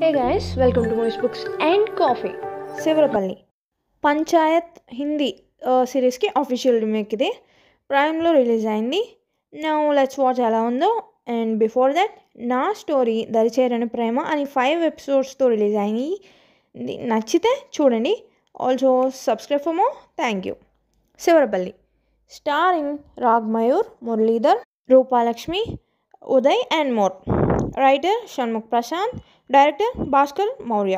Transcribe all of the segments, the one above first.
Hey guys, welcome to Movies Books and Coffee. Shivarapalli Panchayat Hindi సిరీస్కి official remake ఇది ప్రైమ్లో release అయింది. నౌ లెట్స్ వాచ్ ఎలా ఉందో. అండ్ బిఫోర్ దట్ నా స్టోరీ దరిచేరని ప్రేమ అని 5 ఎపిసోడ్స్తో రిలీజ్ అయింది. నచ్చితే చూడండి. Also subscribe for more. Thank you. Shivarapalli starring Rag Mayur, Muralidhar, Roopalakshmi, Uday and more. Writer Shanmukh Prashanth, director Bhaskar Maurya.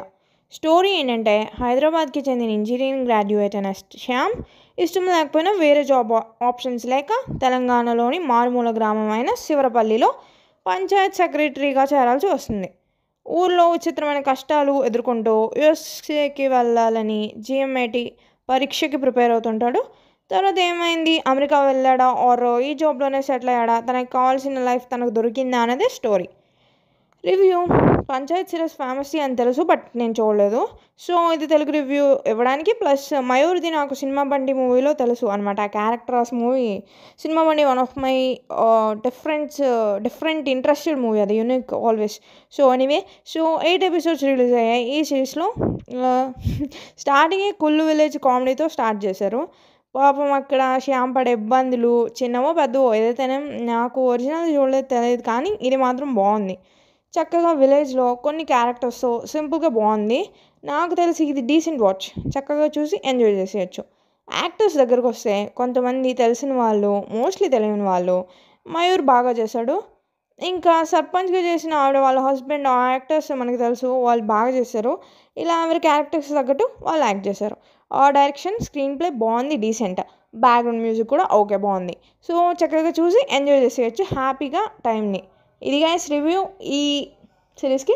Story ఏంటంటే హైదరాబాద్కి చెందిన ఇంజనీరింగ్ గ్రాడ్యుయేట్ అయిన శ్యామ్ ఇష్టం లేకపోయినా వేరే జాబ్ ఆప్షన్స్ లేక తెలంగాణలోని మారుమూల గ్రామం అయిన శివరపల్లిలో పంచాయత్ సెక్రటరీగా చేరాల్సి వస్తుంది. ఊర్లో విచిత్రమైన కష్టాలు ఎదుర్కొంటూ యుఎస్ఏకి వెళ్ళాలని జిఎంఏటి పరీక్షకి ప్రిపేర్ అవుతుంటాడు. తర్వాత ఏమైంది, అమెరికా వెళ్ళాడా ఆర్ ఈ జాబ్లోనే సెటిల్ అయ్యాడా, తనకు కావాల్సిన లైఫ్ తనకు దొరికిందా అనేదే స్టోరీ. రివ్యూ పంచాయత్ సిరీస్ ఫేమసీ అని తెలుసు, బట్ నేను చూడలేదు. సో ఇది తెలుగు రివ్యూ ఇవ్వడానికి. ప్లస్ మయూర్ది నాకు సినిమా బండి మూవీలో తెలుసు అనమాట. ఆ characters movie Cinema Bandi one of my different interested movie, అది unique always. So anyway, so 8 episodes release అయ్యాయి ఈ సిరీస్లో. స్టార్టింగే కుల్లు విలేజ్ కామెడీతో స్టార్ట్ చేశారు. పాపం అక్కడ శ్యామ్ పడే ఇబ్బందులు చిన్నవో పెద్దవో ఏదైతేనే, నాకు ఒరిజినల్ చూడలేదు తెలియదు, కానీ ఇది మాత్రం బాగుంది. చక్కగా విలేజ్లో కొన్ని క్యారెక్టర్స్తో సింపుల్గా బాగుంది. నాకు తెలిసి ఇది డీసెంట్ వాచ్, చక్కగా చూసి ఎంజాయ్ చేసేయచ్చు. యాక్టర్స్ దగ్గరకు వస్తే కొంతమంది తెలిసిన వాళ్ళు, మోస్ట్లీ తెలియని వాళ్ళు. మయూర్ బాగా చేశాడు. ఇంకా సర్పంచ్గా చేసిన ఆవిడ వాళ్ళ హస్బెండ్, ఆ యాక్టర్స్ మనకు తెలుసు, వాళ్ళు బాగా చేశారు. ఇలా ఎవరి క్యారెక్టర్స్ తగ్గట్టు వాళ్ళు యాక్ట్ చేశారు. ఆ డైరెక్షన్, స్క్రీన్ ప్లే బాగుంది, డీసెంట్. బ్యాక్గ్రౌండ్ మ్యూజిక్ కూడా ఓకే, బాగుంది. సో చక్కగా చూసి ఎంజాయ్ చేసేయచ్చు హ్యాపీగా టైంని. ఇది గైస్ రివ్యూ ఈ సిరీస్కి.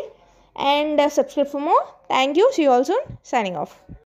And subscribe for more. Thank you. See you all soon. Signing of.